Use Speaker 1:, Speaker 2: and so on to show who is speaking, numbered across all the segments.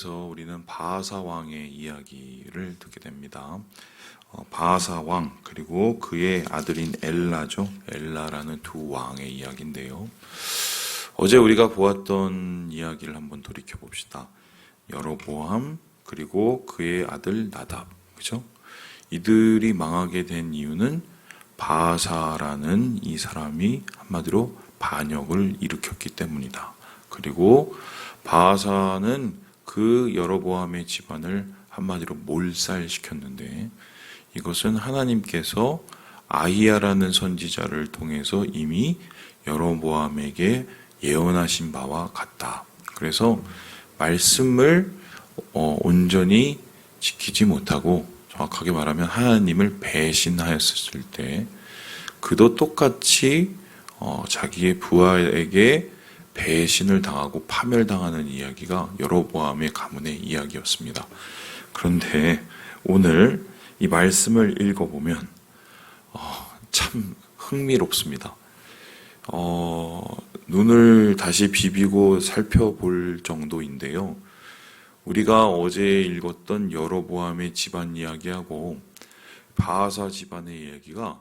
Speaker 1: 계속해서 우리는 바하사 왕의 이야기를 듣게 됩니다. 바하사 왕 그리고 그의 아들인 엘라죠. 엘라라는 두 왕의 이야기인데요. 어제 우리가 보았던 이야기를 한번 돌이켜 봅시다. 여로보암 그리고 그의 아들 나답, 그죠? 이들이 망하게 된 이유는 바하사라는 이 사람이 한마디로 반역을 일으켰기 때문이다. 그리고 바하사는 그 여로보암의 집안을 한마디로 몰살시켰는데, 이것은 하나님께서 아히야라는 선지자를 통해서 이미 여로보암에게 예언하신 바와 같다. 그래서 말씀을 온전히 지키지 못하고, 정확하게 말하면 하나님을 배신하였을 때 그도 똑같이 자기의 부하에게 배신을 당하고 파멸당하는 이야기가 여로보암의 가문의 이야기였습니다. 그런데 오늘 이 말씀을 읽어보면 참 흥미롭습니다. 눈을 다시 비비고 살펴볼 정도인데요. 우리가 어제 읽었던 여로보암의 집안 이야기하고 바하사 집안의 이야기가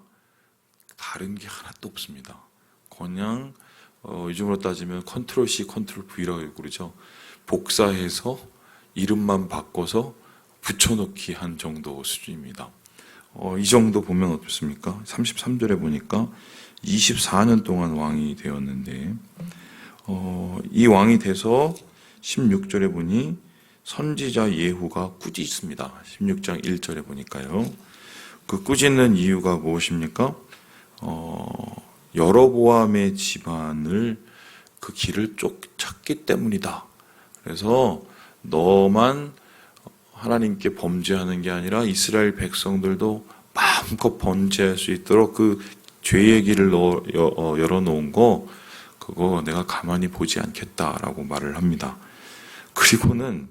Speaker 1: 다른 게 하나도 없습니다. 그냥 요즘으로 따지면 컨트롤 C, 컨트롤 V라고 그러죠. 복사해서 이름만 바꿔서 붙여넣기 한 정도 수준입니다. 이 정도 보면 어떻습니까? 33절에 보니까 24년 동안 왕이 되었는데, 이 왕이 돼서 16절에 보니 선지자 예후가 꾸짖습니다. 16장 1절에 보니까요. 그 꾸짖는 이유가 무엇입니까? 여로보암의 집안을 그 길을 쫓았기 때문이다. 그래서 너만 하나님께 범죄하는 게 아니라 이스라엘 백성들도 마음껏 범죄할 수 있도록 그 죄의 길을 열어놓은 거, 그거 내가 가만히 보지 않겠다라고 말을 합니다. 그리고는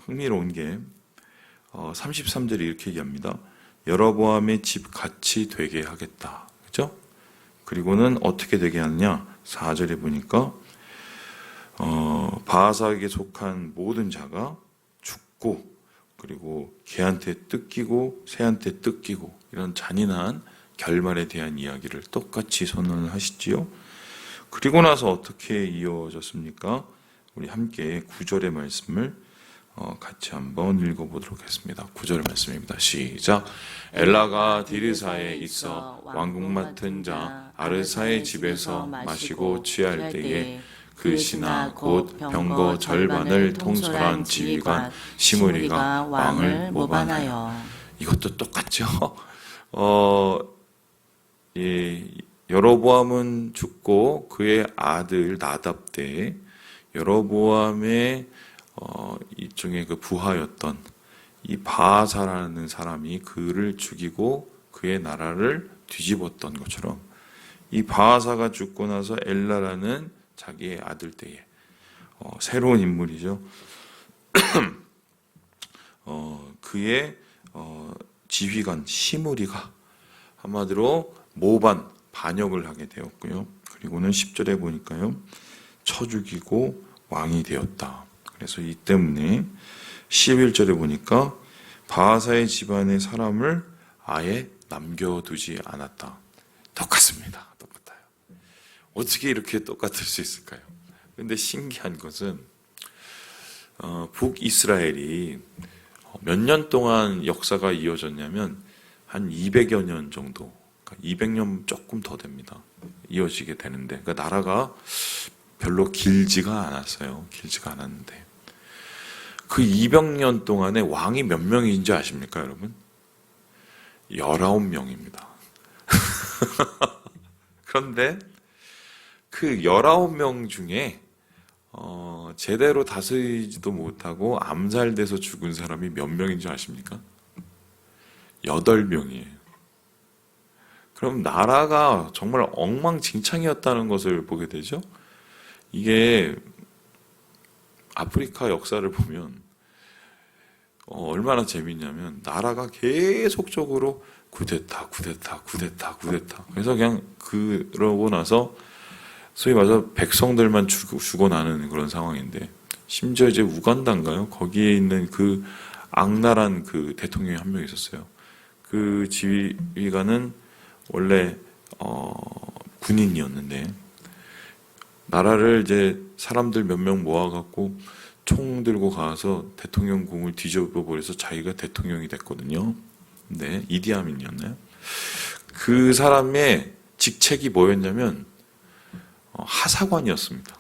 Speaker 1: 흥미로운 게 33절에 이렇게 얘기합니다. 여로보암의 집 같이 되게 하겠다. 그죠? 그리고는 어떻게 되게 하느냐? 4절에 보니까 바하사에게 속한 모든 자가 죽고, 그리고 개한테 뜯기고 새한테 뜯기고, 이런 잔인한 결말에 대한 이야기를 똑같이 선언을 하시지요. 그리고 나서 어떻게 이어졌습니까? 우리 함께 9절의 말씀을 같이 한번 읽어보도록 하겠습니다. 9절 말씀입니다. 시작. 엘라가 디르사에 있어 왕궁 맡은 자 아르사의 집에서 마시고 취할 때에 그 신하 곧 병거 절반을 통솔한 지휘관 시므리가 왕을 모반하여. 이것도 똑같죠. 여로보암은 죽고 그의 아들 나답 때 여로보암의 일종의 그 부하였던 이 바하사라는 사람이 그를 죽이고 그의 나라를 뒤집었던 것처럼, 이 바하사가 죽고 나서 엘라라는 자기의 아들 때에 새로운 인물이죠. 그의 지휘관 시므리가 한마디로 반역을 하게 되었고요. 그리고는 10절에 보니까요, 쳐 죽이고 왕이 되었다. 그래서 이 때문에 11절에 보니까 바하사의 집안의 사람을 아예 남겨두지 않았다. 똑같습니다. 똑같아요. 어떻게 이렇게 똑같을 수 있을까요? 근데 신기한 것은 북이스라엘이 몇 년 동안 역사가 이어졌냐면 한 200여 년 정도, 200년 조금 더 됩니다. 이어지게 되는데, 그러니까 나라가 별로 길지가 않았어요. 길지가 않았는데 그 200년 동안에 왕이 몇 명인지 아십니까, 여러분? 19명입니다. 그런데 그 19명 중에 제대로 다스리지도 못하고 암살돼서 죽은 사람이 몇 명인지 아십니까? 8명이에요. 그럼 나라가 정말 엉망진창이었다는 것을 보게 되죠. 이게 아프리카 역사를 보면 얼마나 재밌냐면, 나라가 계속적으로 쿠데타. 그래서 그냥 그러고 나서 소위 말해서 백성들만 죽어나는 그런 상황인데, 심지어 이제 우간다인가요? 거기에 있는 그 악랄한 그 대통령이 한 명 있었어요. 그 지휘관은 원래 군인이었는데 나라를 이제 사람들 몇 명 모아갖고 총 들고 가서 대통령 궁을 뒤집어 버려서 자기가 대통령이 됐거든요. 네, 이디아민이었나요? 그 사람의 직책이 뭐였냐면 하사관이었습니다.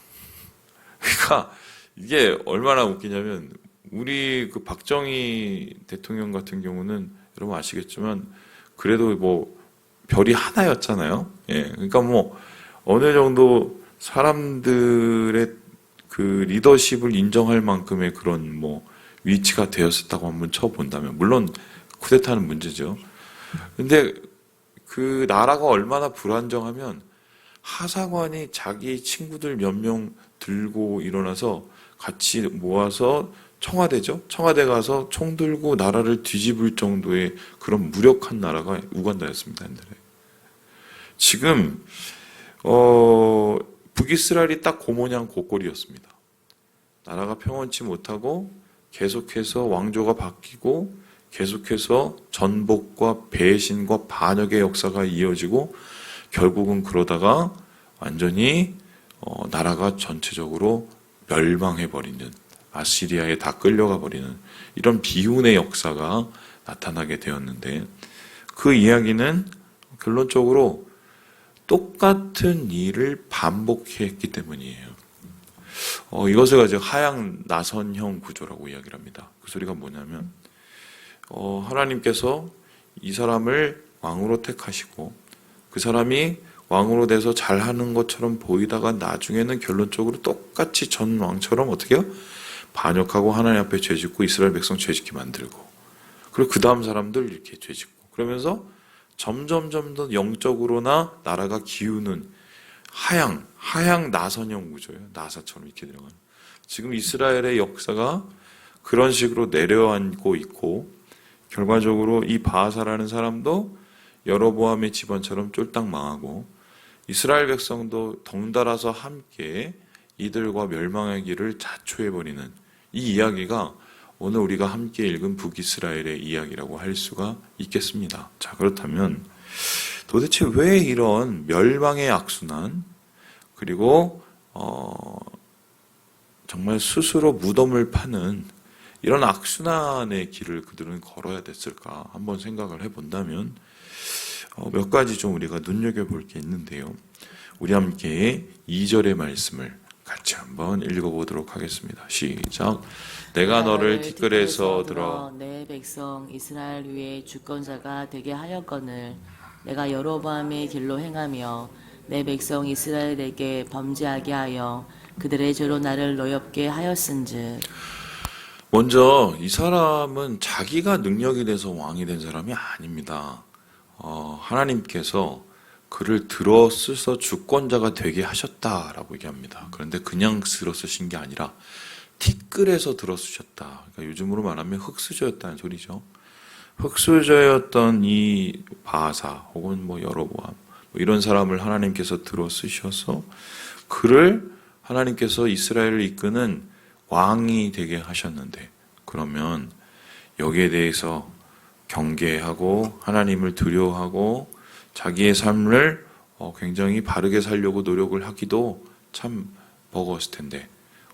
Speaker 1: 그러니까 이게 얼마나 웃기냐면 우리 그 박정희 대통령 같은 경우는 여러분 아시겠지만 그래도 뭐 별이 하나였잖아요. 예, 그러니까 뭐 어느 정도 사람들의 그 리더십을 인정할 만큼의 그런 뭐 위치가 되었었다고 한번 쳐본다면 물론 쿠데타는 문제죠. 근데 그 나라가 얼마나 불안정하면 하사관이 자기 친구들 몇 명 들고 일어나서 같이 모아서 청와대죠. 청와대 가서 총 들고 나라를 뒤집을 정도의 그런 무력한 나라가 우간다였습니다. 옛날에. 지금 북이스라엘이 딱 그 모양 그 꼴이었습니다. 나라가 평온치 못하고 계속해서 왕조가 바뀌고 계속해서 전복과 배신과 반역의 역사가 이어지고 결국은 그러다가 완전히 나라가 전체적으로 멸망해버리는 아시리아에 다 끌려가 버리는 이런 비운의 역사가 나타나게 되었는데 그 이야기는 결론적으로 똑같은 일을 반복했기 때문이에요. 이것을 가지고 하향 나선형 구조라고 이야기를 합니다. 그 소리가 뭐냐면 하나님께서 이 사람을 왕으로 택하시고 그 사람이 왕으로 돼서 잘하는 것처럼 보이다가 나중에는 결론적으로 똑같이 전 왕처럼 어떻게 해요? 반역하고 하나님 앞에 죄짓고 이스라엘 백성 죄짓게 만들고 그리고 그 다음 사람들 이렇게 죄짓고 그러면서 점점 더 영적으로나 나라가 기우는 하향 나선형 구조예요. 나사처럼 이렇게 들어가는. 지금 이스라엘의 역사가 그런 식으로 내려앉고 있고 결과적으로 이 바하사라는 사람도 여로보암의 집안처럼 쫄딱 망하고 이스라엘 백성도 덩달아서 함께 이들과 멸망의 길을 자초해버리는 이 이야기가 오늘 우리가 함께 읽은 북이스라엘의 이야기라고 할 수가 있겠습니다. 자, 그렇다면 도대체 왜 이런 멸망의 악순환 그리고 정말 스스로 무덤을 파는 이런 악순환의 길을 그들은 걸어야 됐을까 한번 생각을 해본다면 몇 가지 좀 우리가 눈여겨볼 게 있는데요. 우리 함께 2절의 말씀을 같이 한번 읽어보도록 하겠습니다. 시작. 내가 너를 티끌에서 들어
Speaker 2: 내 백성 이스라엘 위에 주권자가 되게 하였거늘 내가 여로보암의 길로 행하며 내 백성 이스라엘에게 범죄하게 하여 그들의 죄로 나를 노엽게 하였은즉.
Speaker 1: 먼저 이 사람은 자기가 능력이 돼서 왕이 된 사람이 아닙니다. 하나님께서 그를 들어 쓰서 주권자가 되게 하셨다라고 얘기합니다. 그런데 그냥 들어 쓰신 게 아니라 티끌에서 들어 쓰셨다. 그러니까 요즘으로 말하면 흙수저였다는 소리죠. 흙수저였던 이 바하사 혹은 뭐 여로보암 이런 사람을 하나님께서 들어 쓰셔서 그를 하나님께서 이스라엘을 이끄는 왕이 되게 하셨는데 그러면 여기에 대해서 경계하고 하나님을 두려워하고 자기의 삶을 굉장히 바르게 살려고 노력을 하기도 참 버거웠을 텐데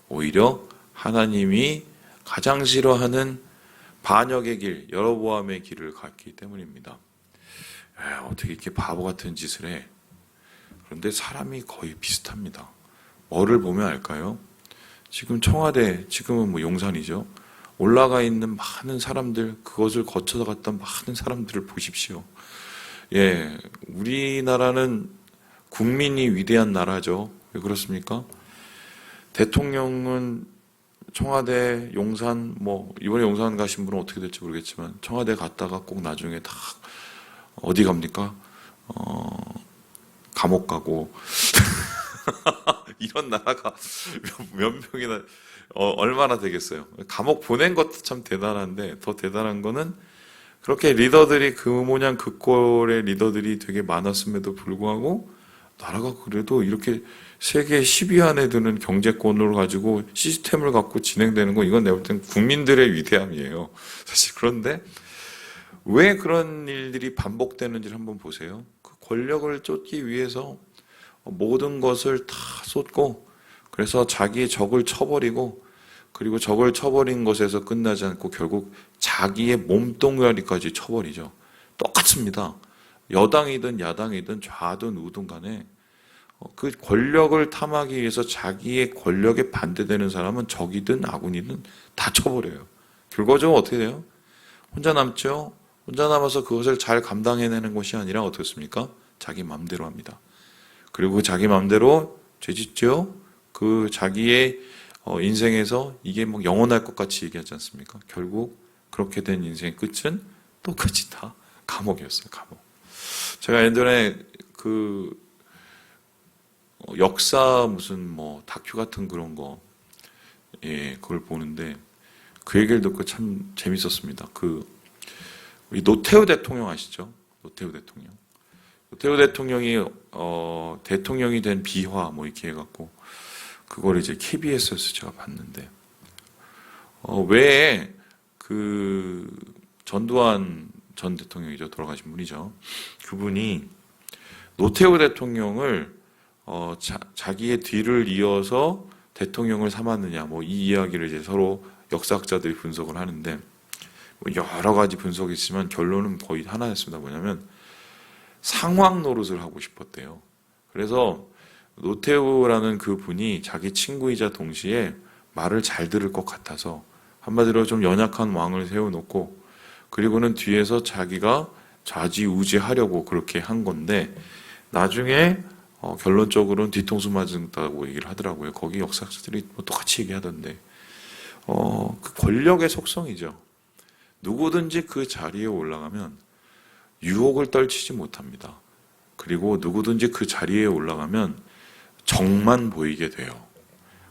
Speaker 1: 오히려 하나님이 가장 싫어하는 반역의 길, 여로보암의 길을 갔기 때문입니다. 어떻게 이렇게 바보 같은 짓을 해? 그런데 사람이 거의 비슷합니다. 뭐를 보면 알까요? 지금 청와대, 지금은 뭐 용산이죠. 올라가 있는 많은 사람들, 그것을 거쳐서 갔던 많은 사람들을 보십시오. 예, 우리나라는 국민이 위대한 나라죠. 왜 그렇습니까? 대통령은 청와대, 용산, 뭐 이번에 용산 가신 분은 어떻게 될지 모르겠지만 청와대 갔다가 꼭 나중에 다 어디 갑니까? 감옥 가고 이런 나라가 몇 명이나 얼마나 되겠어요. 감옥 보낸 것도 참 대단한데 더 대단한 거는 그렇게 리더들이 그 모양 그 꼴의 리더들이 되게 많았음에도 불구하고 나라가 그래도 이렇게 세계 10위 안에 드는 경제권을 가지고 시스템을 갖고 진행되는 거, 이건 내가 볼 땐 국민들의 위대함이에요. 사실. 그런데 왜 그런 일들이 반복되는지를 한번 보세요. 그 권력을 쫓기 위해서 모든 것을 다 쏟고, 그래서 자기의 적을 쳐버리고, 그리고 적을 쳐버린 것에서 끝나지 않고 결국 자기의 몸뚱아리까지 쳐버리죠. 똑같습니다. 여당이든 야당이든 좌든 우든 간에 그 권력을 탐하기 위해서 자기의 권력에 반대되는 사람은 적이든 아군이든 다 쳐버려요. 결과적으로 어떻게 돼요? 혼자 남죠. 혼자 남아서 그것을 잘 감당해내는 것이 아니라 어떻습니까? 자기 마음대로 합니다. 그리고 자기 마음대로 죄짓죠. 그 자기의 인생에서 이게 뭐 영원할 것 같이 얘기하지 않습니까? 결국 그렇게 된 인생의 끝은 똑같이 다 감옥이었어요. 감옥. 제가 예전에 그 역사 무슨 뭐 다큐 같은 그런 거, 예, 그걸 보는데 그 얘기를 듣고 참 재밌었습니다. 우리 노태우 대통령 아시죠? 노태우 대통령. 노태우 대통령이 대통령이 된 비화 뭐 이렇게 해갖고 그걸 이제 KBS에서 제가 봤는데 왜 그 전두환 전 대통령이죠. 돌아가신 분이죠. 그분이 노태우 대통령을 자기의 뒤를 이어서 대통령을 삼았느냐, 뭐 이 이야기를 이제 서로 역사학자들이 분석을 하는데 뭐 여러 가지 분석이 있지만 결론은 거의 하나였습니다. 뭐냐면 상황 노릇을 하고 싶었대요. 그래서 노태우라는 그 분이 자기 친구이자 동시에 말을 잘 들을 것 같아서 한마디로 좀 연약한 왕을 세워놓고 그리고는 뒤에서 자기가 좌지우지하려고 그렇게 한 건데 나중에 결론적으로는 뒤통수 맞은다고 얘기를 하더라고요. 거기 역사학자들이 뭐 똑같이 얘기하던데 그 권력의 속성이죠. 누구든지 그 자리에 올라가면 유혹을 떨치지 못합니다. 그리고 누구든지 그 자리에 올라가면 정만 보이게 돼요.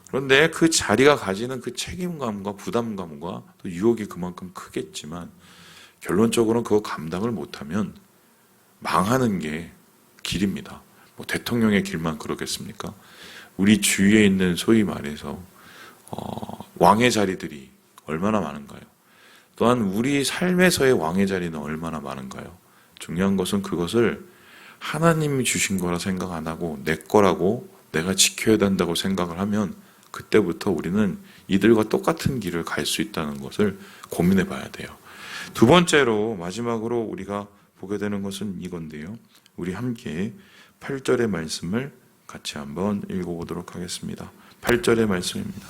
Speaker 1: 그런데 그 자리가 가지는 그 책임감과 부담감과 또 유혹이 그만큼 크겠지만 결론적으로는 그거 감당을 못하면 망하는 게 길입니다. 뭐 대통령의 길만 그러겠습니까? 우리 주위에 있는 소위 말해서 왕의 자리들이 얼마나 많은가요? 또한 우리 삶에서의 왕의 자리는 얼마나 많은가요? 중요한 것은 그것을 하나님이 주신 거라 생각 안 하고 내 거라고 내가 지켜야 된다고 생각을 하면 그때부터 우리는 이들과 똑같은 길을 갈 수 있다는 것을 고민해 봐야 돼요. 두 번째로 마지막으로 우리가 보게 되는 것은 이건데요. 우리 함께 8절의 말씀을 같이 한번 읽어보도록 하겠습니다. 8절의 말씀입니다.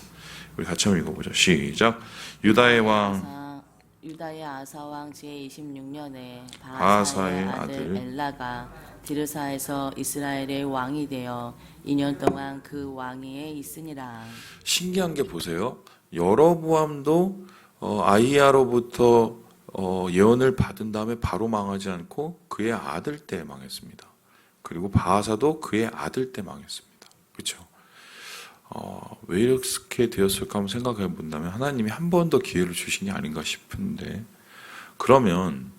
Speaker 1: 우리 같이 한번 읽어보죠. 시작. 유다의 왕
Speaker 2: 유다의 아사왕 제26년에
Speaker 1: 바하사의
Speaker 2: 바하사의 아들 엘라가 디르사에서 이스라엘의 왕이 되어 2년 동안 그 왕위에 있으니라.
Speaker 1: 신기한 게 보세요. 여로보암도 아히야로부터 예언을 받은 다음에 바로 망하지 않고 그의 아들 때 망했습니다. 그리고 바하사도 그의 아들 때 망했습니다. 그렇죠? 왜 이렇게 되었을까 한번 생각해 본다면 하나님이 한 번 더 기회를 주신 게 아닌가 싶은데 그러면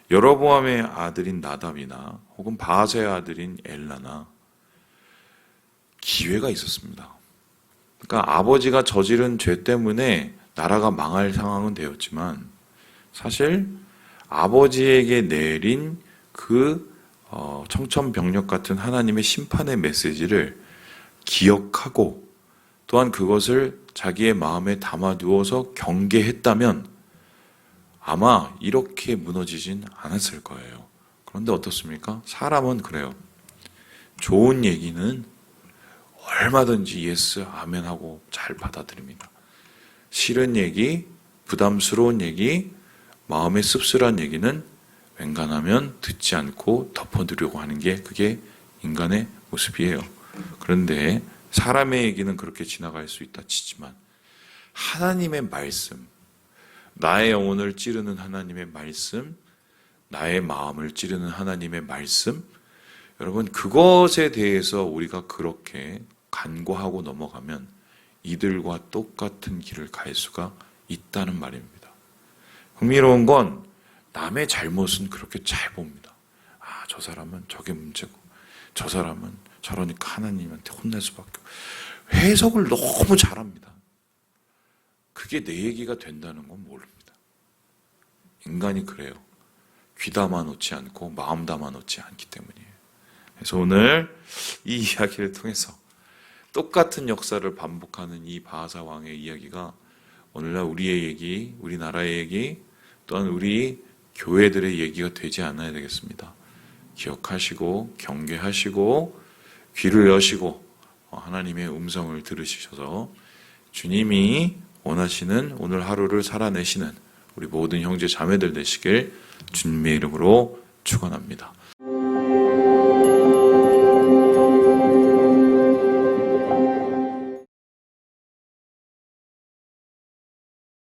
Speaker 1: 여로보암의 아들인 나답이나 혹은 바하사의 아들인 엘라나 기회가 있었습니다. 그러니까 아버지가 저지른 죄 때문에 나라가 망할 상황은 되었지만 사실 아버지에게 내린 그 청천벽력 같은 하나님의 심판의 메시지를 기억하고 또한 그것을 자기의 마음에 담아두어서 경계했다면 아마 이렇게 무너지진 않았을 거예요. 그런데 어떻습니까? 사람은 그래요. 좋은 얘기는 얼마든지 예스, 아멘 하고 잘 받아들입니다. 싫은 얘기, 부담스러운 얘기, 마음에 씁쓸한 얘기는 웬간하면 듣지 않고 덮어두려고 하는 게 그게 인간의 모습이에요. 그런데 사람의 얘기는 그렇게 지나갈 수 있다 치지만 하나님의 말씀, 나의 영혼을 찌르는 하나님의 말씀, 나의 마음을 찌르는 하나님의 말씀, 여러분 그것에 대해서 우리가 그렇게 간과하고 넘어가면 이들과 똑같은 길을 갈 수가 있다는 말입니다. 흥미로운 건 남의 잘못은 그렇게 잘 봅니다. 저 사람은 저게 문제고 저 사람은 저러니까 하나님한테 혼날 수밖에 없고 해석을 너무 잘합니다. 그게 내 얘기가 된다는 건 모릅니다. 인간이 그래요. 귀 담아놓지 않고 마음 담아놓지 않기 때문이에요. 그래서 오늘 이 이야기를 통해서 똑같은 역사를 반복하는 이 바하사 왕의 이야기가 오늘날 우리의 얘기, 우리나라의 얘기, 또한 우리 교회들의 얘기가 되지 않아야 되겠습니다. 기억하시고 경계하시고 귀를 여시고 하나님의 음성을 들으셔서 주님이 원하시는 오늘 하루를 살아내시는 우리 모든 형제 자매들 되시길 주님의 이름으로 축원합니다.